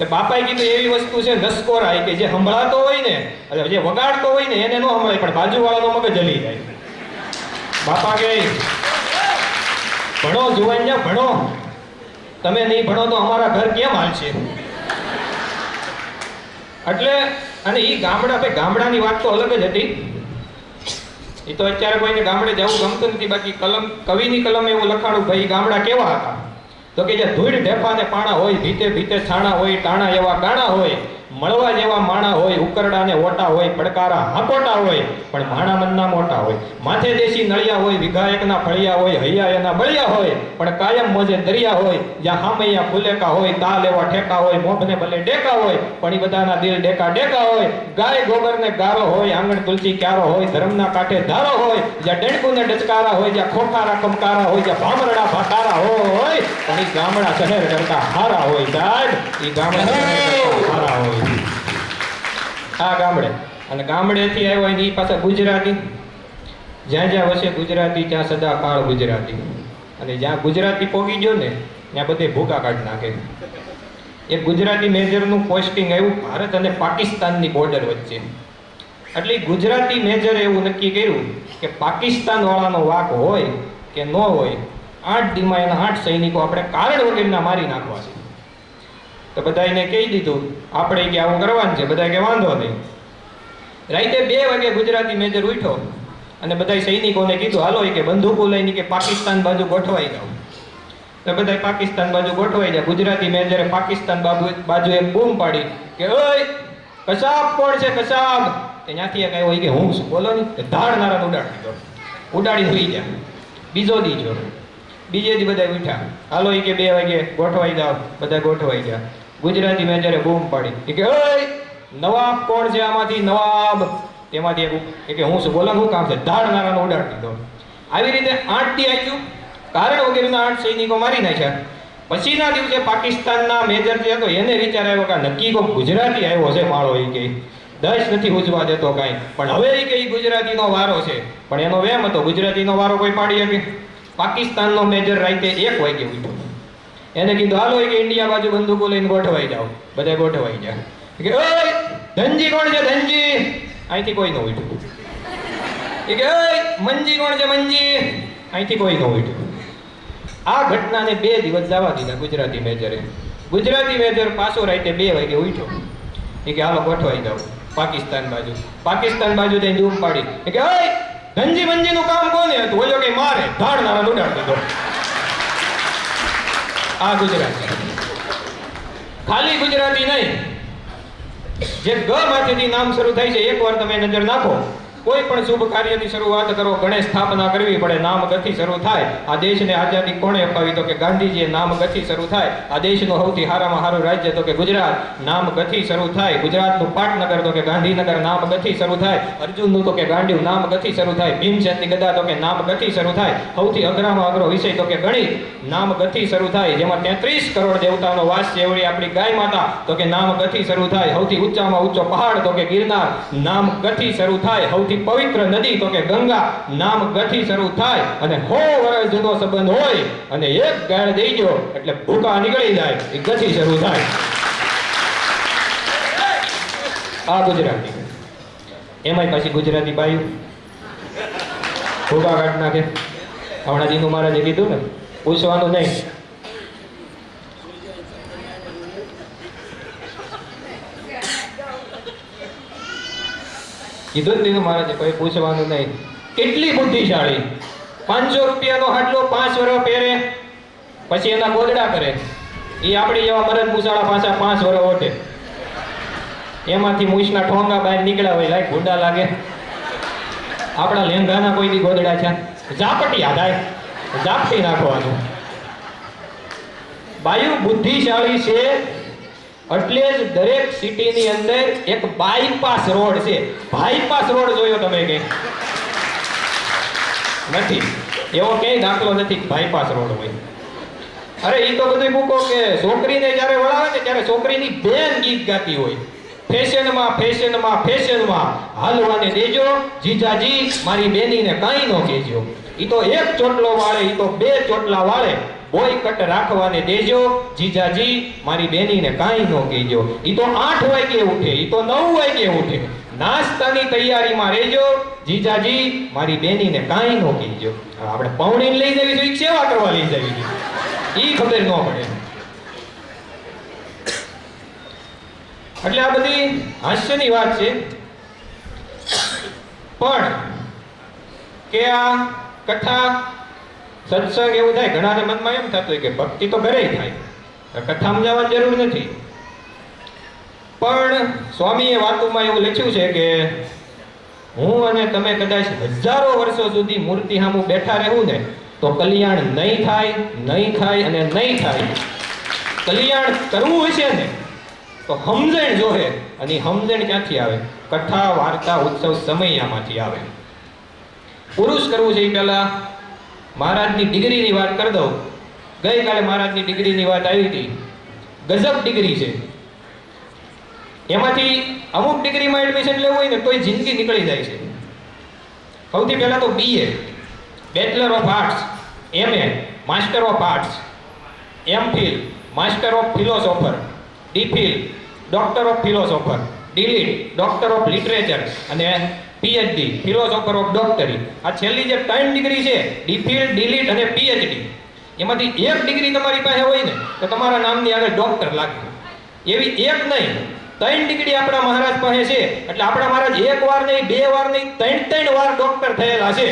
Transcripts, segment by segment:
તો બાપાએ કીધું એવી વસ્તુ છે નસકોરાય કે જે સંભળાતો હોય ને, એટલે જે વગાડતો હોય ને એને ન સંભળાય, પણ બાજુવાળાનો મગજ હલી જાય. બાપા કહે ભણો જુવાનિયા ભણો, તમે નહીં ભણો તો અમારા ઘર કેમ હાલશે? એટલે અને એ ગામડાની વાત તો અલગ જ હતી. એ તો અત્યારે કોઈને ગામડે જવું ગમતું નથી. બાકી કવિની કલમ એવું લખાણું ભાઈ ગામડા કેવા હતા તો કે જે ધૂળ ઢેફા ને પાણા હોય, ભીતે ભીતે છાણા હોય, ટાણા એવા ગાણા હોય, મળવા જેવા માણા હોય, ઉકરડા ને ઓટા હોય, પડકારા હાકોટા હોય, પણ માણા મનના મોટા હોય. માથે દેશી નળિયા હોય, વિઘાયકના ફળિયા હોય, હૈયા એના બળિયા હોય, પણ કાયમ મોજે દરિયા હોય. જ્યાં હામૈયા ફુલેકા હોય, તાલ એવા ઠેકા હોય, મોભને ભલે ડેકા હોય, પણ એ બધાના દિલ ડેકા ડેકા હોય. ગાય ગોબરને ગારો હોય, આંગણ તુલસી ક્યારો હોય, ધર્મના કાંઠે ધારો હોય, જ્યાં ડેડકુને ડચકારા હોય, જ્યાં ખોખારા કમકારા હોય, જ્યાં ભામરડા ભાકારા હોય, પણ એ ગામડા શહેર કરતા હારા હોય. સાહેબ એ ગામડા શહેર કરતા હારા હોય. આ ગામડે અને ગામડેથી આવ્યો હોય એ પાછા ગુજરાતી. જ્યાં જ્યાં વસે ગુજરાતી ત્યાં સદાકાળ ગુજરાતી. અને જ્યાં ગુજરાતી પોગી ગયો ને ત્યાં બધે ભૂકા કાઢી નાખે. એક ગુજરાતી મેજરનું પોસ્ટિંગ આવ્યું ભારત અને પાકિસ્તાનની બોર્ડર વચ્ચે. એટલે ગુજરાતી મેજરે એવું નક્કી કર્યું કે પાકિસ્તાન વાળાનો વાક હોય કે ન હોય, 8 દીમાં એના 8 સૈનિકો આપણે કારણ વગરના મારી નાખવા છે. તો બધાને કહી દીધું આપણે કે આવું કરવાનું છે. બધા કે વાંધો નહીં. રાતે 2 વાગે ગુજરાતી મેજર ઉઠ્યો અને બધા સૈનિકોને કીધું હાલો કે બંદૂકો લઈને કે પાકિસ્તાન બાજુ ગોઠવાઈ જાવ. તો બધા પાકિસ્તાન બાજુ ગોઠવાઈ જાય. ગુજરાતી મેજરે પાકિસ્તાન બાજુ એક બૂમ પાડી કે ઓય કસાબ કોણ છે કસાબ? ત્યાંથી એક આવ્યો કે હું છું બોલો ને. ધાડ નારાને ઉડાડી દીધો, ઉડાડી સુઈ જાય. બીજો દીજો બીજે દી બધા ઉઠ્યા હાલો કે 2 વાગે ગોઠવાઈ જાવ. બધા ગોઠવાઈ ગયા. ગુજરાતી મેજરે બૂમ પાડી કે ઓય નવાબ કોણ છે આમાંથી? નવાબ. તેમાંથી એક કે હું શું બોલો શું કામ છે? ધાડ નારાને ઉડાડી દીધો. આવી રીતે 8 દી આપ્યું, કારણ વગેરેના 8 સૈનિકો મારી નાખ્યા. પછીના દિવસે પાકિસ્તાનના મેજર જે હતો એને વિચાર આવ્યો કે નક્કી કોઈ ગુજરાતી આવ્યો છે માળો. એ કે દસ નથી ઉજવા દેતો કાંઈ, પણ હવે એ કે ગુજરાતીનો વારો છે. પણ એનો વેમ હતો, ગુજરાતીનો વારો કોઈ પાડી શકે? પાકિસ્તાનનો મેજર રાતે 1 વાગે ઉઠ્યો. એને કીધું હાલો કે ઇન્ડિયા બાજુ બંદૂકો લઈને ગોઠવાઈ જાઓ. બધા ગોઠવાઈ ગયા. કે ઓય ધનજી કોણ છે? ધનજી. અહીંથી કોઈ ન ઉઠ્યું. કે ઓય મંજી કોણ છે? મંજી. અહીંથી કોઈ ન ઉઠ્યું. આ ઘટનાને 2 દિવસ જવા દીધા ગુજરાતી મેજરે. ગુજરાતી મેજર પાછો રાતે 2 વાગે ઉઠ્યો. કે હાલો ગોઠવાઈ જાઓ પાકિસ્તાન બાજુ. પાકિસ્તાન બાજુ જઈને ધૂમ પાડી કે ઓય ધનજી મંજીનું કામ કોને હતું? ઓલો કે મારે. ધાડ નારા ઉડાડી દીધો. આ ગુજરાતી. ખાલી ગુજરાતી નહીં, જે ગ માંથી નામ શરૂ થાય છે એકવાર તમે નજર નાખો. કોઈ પણ શુભ કાર્યની શરૂઆત કરો, ગણેશ સ્થાપના કરવી પડે, નામ ગતિ શરૂ થાય. આ દેશને આઝાદી કોણે અપાવી? તો કે ગાંધીજીએ. નામ ગતિ શરૂ થાય. આ દેશનું સૌથી સારામાં સારું રાજ્ય તો કે ગુજરાત. નામ ગતિ શરૂ થાય. ગુજરાતનું પાટનગર તો કે ગાંધીનગર. નામ ગતિ શરૂ થાય. અર્જુનનું તો કે ગાંડીવ. નામ ગતિ શરૂ થાય. ભીમસેનની ગદા તો કે નામ ગતિ શરૂ થાય. સૌથી અઘરામાં અઘરો વિષય તો કે ગણિત. નામ ગતિ શરૂ થાય. જેમાં 33 કરોડ દેવતાનો વાસ છે એવડી આપણી ગાય માતા તો કે નામ ગતિ શરૂ થાય. સૌથી ઊંચામાં ઊંચો પહાડ તો કે ગિરનાર. નામ ગતિ શરૂ થાય. પવિત્ર નદી તો કે ગંગા. નામ ગતિ શરૂ થાય. અને 100 વર્ષ જૂનો સંબંધ હોય અને એક ગાળ દઈ ગયો એટલે ભૂકા નીકળી જાય. એ ગતિ શરૂ થાય. આ ગુજરાતી. એમાંય પાછી ગુજરાતી બાયું ભૂકા કાઢ નાખે. હમણાં જીનુ મહારાજે કીધું ને પૂછવાનું નહીં. કીધું જ દીધું મહારાજે કોઈ પૂછવાનું નહીં. કેટલી બુદ્ધિશાળી. 500 રૂપિયાનો હાડલો 5 વર્ષ પહેરે પછી એના ગોદડા કરે. એ આપણી જેવા મરદ મૂસાળા પાછા 5 વર્ષ ઓઢે. એમાંથી મૂછના ઠોંગા બહાર નીકળ્યા હોય લાય ભૂંડા લાગે. આપણા લેંઘાના કોઈ દી ગોદડા છે? ઝાપટી આધાય ઝાપટી નાખવાનું. બાયુ બુદ્ધિશાળી છે. એટલે જ દરેક સિટીની અંદર એક બાયપાસ રોડ છે. બાયપાસ રોડ જોયો તમે કે નથી? એવો ક્યાંય દાખલો નથી બાયપાસ રોડ હોય. અરે એ તો બધું મૂકો કે છોકરીને જ્યારે વળાવે ને ત્યારે છોકરીની બેન ગીત ગાતી હોય. ફેશનમાં ફેશનમાં ફેશનમાં હાલવાને દેજો જીજાજી મારી બેનીને કાંઈ ન કહેજો. એ તો 1 ચોટલો વાળે, એ તો 2 ચોટલા વાળે. બોયકટ રાખવાને દેજો, જીજાજી મારી બેનીને કાંઈ ન કહેજો. ઈ તો 8 વાગે ઉઠે, ઈ તો 9 વાગે ઉઠે. નાસ્તાની તૈયારીમાં રહેજો, જીજાજી મારી બેનીને કાંઈ ન કહેજો. આપણે પૌણીને લઈ જવી જોઈએ, સેવા કરવા લઈ જવી જોઈએ, ઈ ખબર ન પડે. એટલે આ બધી હાસ્યની વાત છે. પણ કે આ કથા સત્સંગ એવું થાય, ઘણાને મનમાં એમ થતું હોય કે ભક્તિ તો ઘરે થાય, કથામાં જવાની જરૂર નથી. પણ સ્વામીએ વાતોમાં એવું લખ્યું છે કે હું અને તમે કદાચ હજારો વર્ષો સુધી મૂર્તિ સામું બેઠા રહેવું ને તો કલ્યાણ નહીં થાય, નહીં થાય અને નહીં થાય. કલ્યાણ કરવું હશે ને તો સમજણ જોહે, અને સમજણ ક્યાંથી આવે? કથા, વાર્તા, ઉત્સવ, સમયમાંથી આવે. પુરુષ કરવું છે એ પહેલા મહારાજની ડિગ્રીની વાત કરી દઉં. ગઈકાલે મહારાજની ડિગ્રીની વાત આવી હતી. ગજબ ડિગ્રી છે. એમાંથી અમુક ડિગ્રીમાં એડમિશન લેવું હોય ને તોય જિંદગી નીકળી જાય છે. સૌથી પહેલા તો BA, bachelor of arts, MA, master of arts, MPhil, master of philosopher, DPhil, doctor of philosopher, DLit, doctor of literature અને PhD, ફિલોસોફર ઓફ ડોક્ટરી. આ છેલ્લી જે 3 ડિગ્રી છે, DPhil, DLit અને PhD, એમાંથી એક ડિગ્રી તમારી પાસે હોય ને તો તમારા નામની આગળ ડોક્ટર લાગે. એવી એક નહીં, 3 ડિગ્રી આપણા મહારાજ પાસે છે. એટલે આપણા મહારાજ 1 વાર નહીં, 2 વાર નહીં, 3 વાર ડોક્ટર થયેલા છે.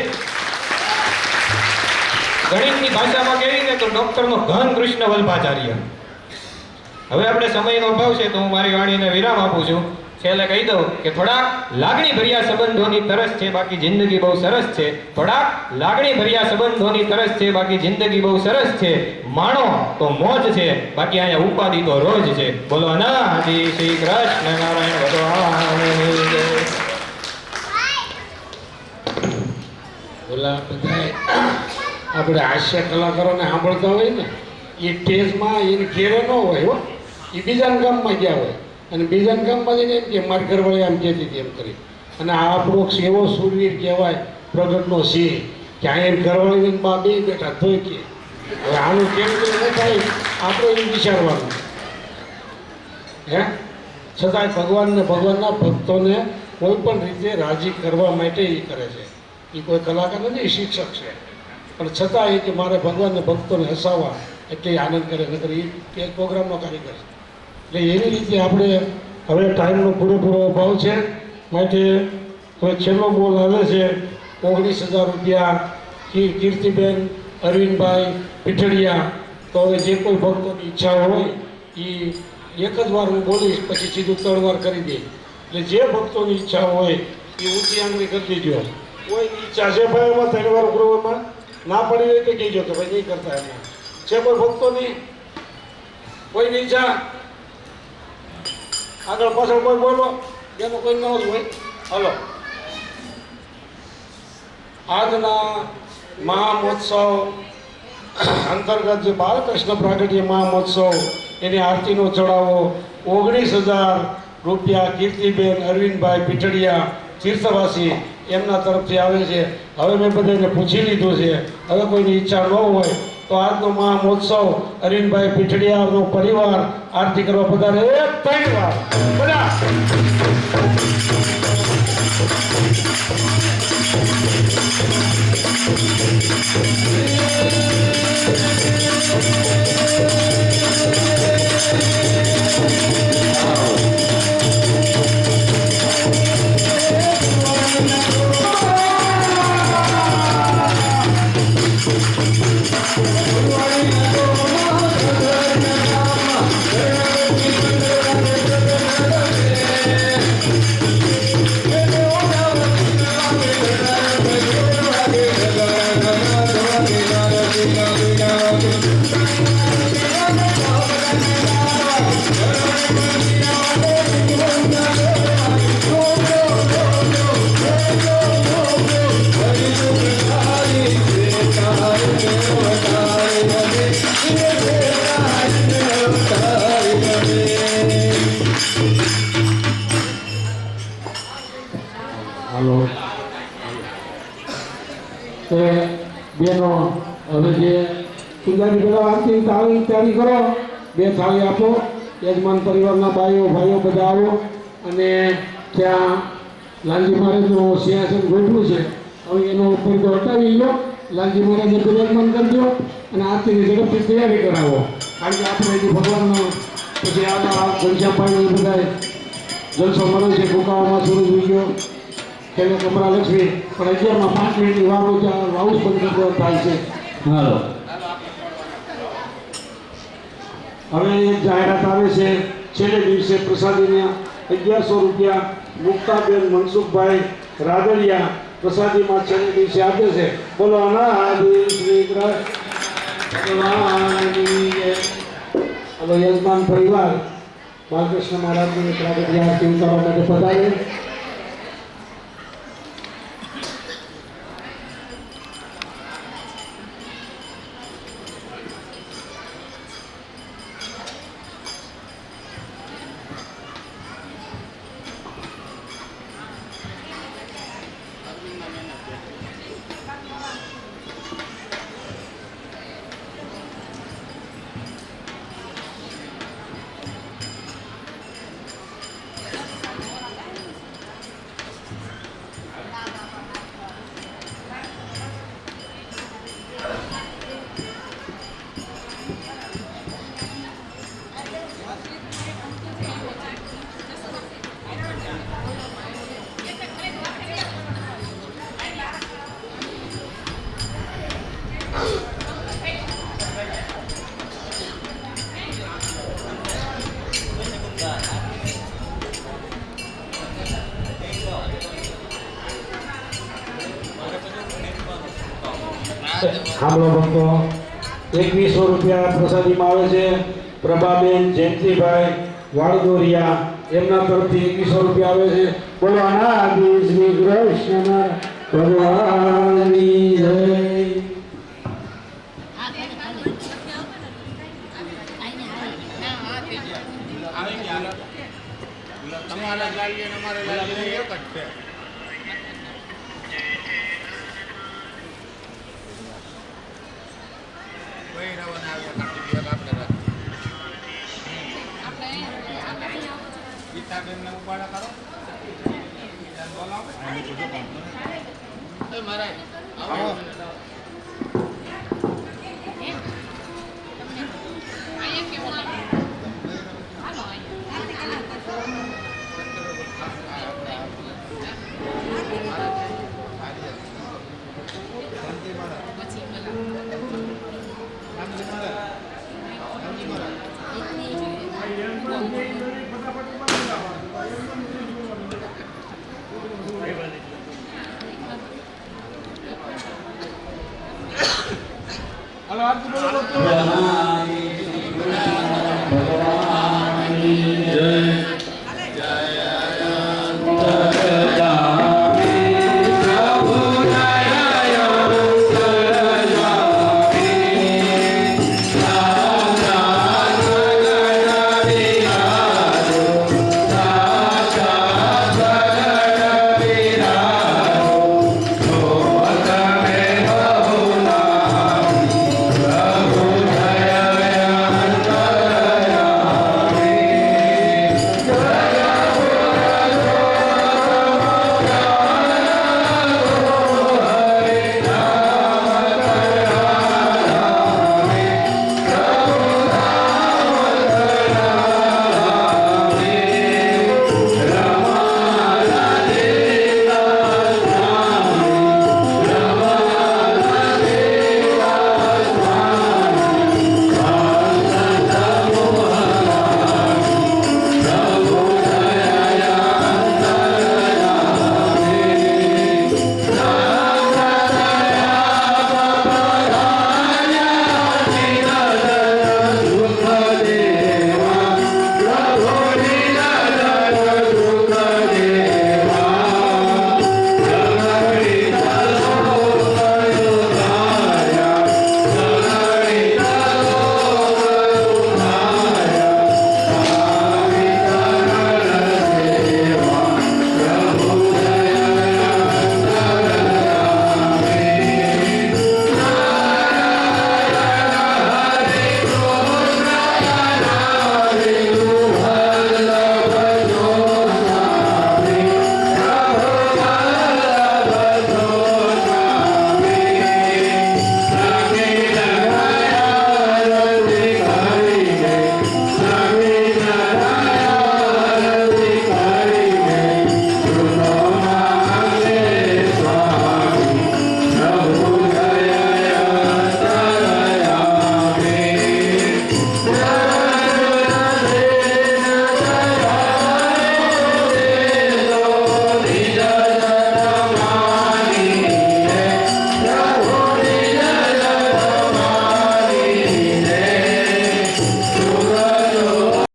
ગણિતની ભાષામાં કહેવી ને તો ડોક્ટરનો ઘન કૃષ્ણ વલ્ભાચાર્ય. હવે આપણે સમયનો અભાવ છે તો હું મારી વાણીને વિરામ આપું છું. છેલ્લે કહી દઉં કે થોડા લાગણી ભર્યા સંબંધોની તરસ છે, બાકી જિંદગી બહુ સરસ છે. થોડા લાગણી ભર્યા સંબંધોની તરસ છે, બાકી જિંદગી બહુ સરસ છે. માણો તો મોજ છે, બાકી અહીંયા ઉપાધિ તો રોજ છે. બોલો અનાદિ શ્રી કૃષ્ણ નારાયણ ભગવાનની જય. ઓલા બધા આપણે હાસ્ય કલાકારોને સાંભળતા હોય ને એ સ્ટેજમાં એને ઘેરે ન હોય હો, એ બીજાના ગામમાં ગયા હોય અને બીજાના ગામમાં જઈને એમ કે મારી ઘરવાળી આમ કહેતી હતી એમ કરી. અને આ આપણો એવો શૂરવીર કહેવાય, પ્રગટનો સિંહ, કે અહીંયા ઘરવાળી બા બે બેઠા તોય કે હવે આનું કેમ ન થાય આપણે એમ વિચારવાનું. હે છતાંય ભગવાનના ભક્તોને કોઈ પણ રીતે રાજી કરવા માટે એ કરે છે. એ કોઈ કલાકાર નથી, એ શિક્ષક છે. પણ છતાં એ કે મારે ભગવાનને ભક્તોને હસાવવા એટલે આનંદ કરે, નકર એ પ્રોગ્રામનો કારીગર છે. એટલે એવી રીતે આપણે હવે ટાઈમનો પૂરેપૂરો અભાવ છે, માટે હવે છેલ્લો બોલ આવે છે 19,000 રૂપિયા કીર્તિબેન અરવિંદભાઈ પીઠડિયા. તો હવે જે કોઈ ભક્તોની ઈચ્છા હોય એ એક જ વાર હું બોલીશ, પછી સીધું 3 વાર કરી દે. એટલે જે ભક્તોની ઈચ્છા હોય એ ઊંચી આંગળી કરી દેજો. કોઈની ઈચ્છા છે ભાઈ એમાં 3 વાર પૂરવામાં ના પડી હોય તો કહેજો કે ભાઈ નહીં કરતા એમાં છે કોઈ ભક્તોની કોઈની ઈચ્છા. આગળ પાછળ કોઈ બોલો એનો કોઈ ન જ હોય. હલો, આજના મહામહોત્સવ અંતર્ગત જે બાલકૃષ્ણ પ્રાગટ્ય મહામહોત્સવ એની આરતીનો ચડાવો 19,000 રૂપિયા કીર્તિબેન અરવિંદભાઈ પીઠડિયા તીર્થવાસી એમના તરફથી આવે છે. હવે મેં બધાને પૂછી લીધું છે, હવે કોઈની ઈચ્છા ન હોય તો આજનો મહામહોત્સવ અરવિંદભાઈ પીઠડિયાનો પરિવાર આરતી કરવા પધારે 3 વાર બધા. Thank you. સૌથી પહેલા આરતી થાળી તૈયારી કરો, 2 થાળી આપો, યજમાન પરિવારના ભાઈઓ બધા આવો અને ત્યાં લાલજી મહારાજનું સિંહાસન ગોઠવું છે, હવે એનો ઉપર તો હટાવી લો, લાલજી મહારાજને બિરાજમાન કરજો અને આરતીની ઝડપથી તૈયારી કરાવો, કારણ કે આપણે હજી ભગવાનનો પછી આના ઘનશ્યામભાઈ બધા જલસો મળે છે, કુકાવામાં સૂરજ ઉગ્યો, ખેલે કમરા લક્ષ્મી, પણ 11માં 5 મિનિટની વાર હાઉસ બંધ થાય છે. હાલો, હવે એક જાહેરાત આવે છે, છેલ્લે દિવસે પ્રસાદીના 1100 રૂપિયા મુક્તાબેન મનસુખભાઈ રાદડિયા પ્રસાદીમાં છેલ્લે દિવસે આપે છે. બોલો અનાદિ શ્રી કૃષ્ણ ભગવાનની જય. હવે યજમાન પરિવાર બાલકૃષ્ણ મહારાજની પ્રાગટ્ય આરતી ઉતારવા માટે પધારે. સાંભળો ભક્તો, 2100 રૂપિયા પ્રસાદીમાં આવે છે. પ્રભાબેન જયંતિભાઈ વાળદોરિયા એમના તરફથી 2100 રૂપિયા આવે છે. બોલો અનાદિ શ્રી કૃષ્ણ ભગવાનની જય. તમારા લાલી અને અમારા લાલી એક જ છે. ગીતાબેનને ઉપાડા કરો. મારા આવો. હલો, આરતી બોલો.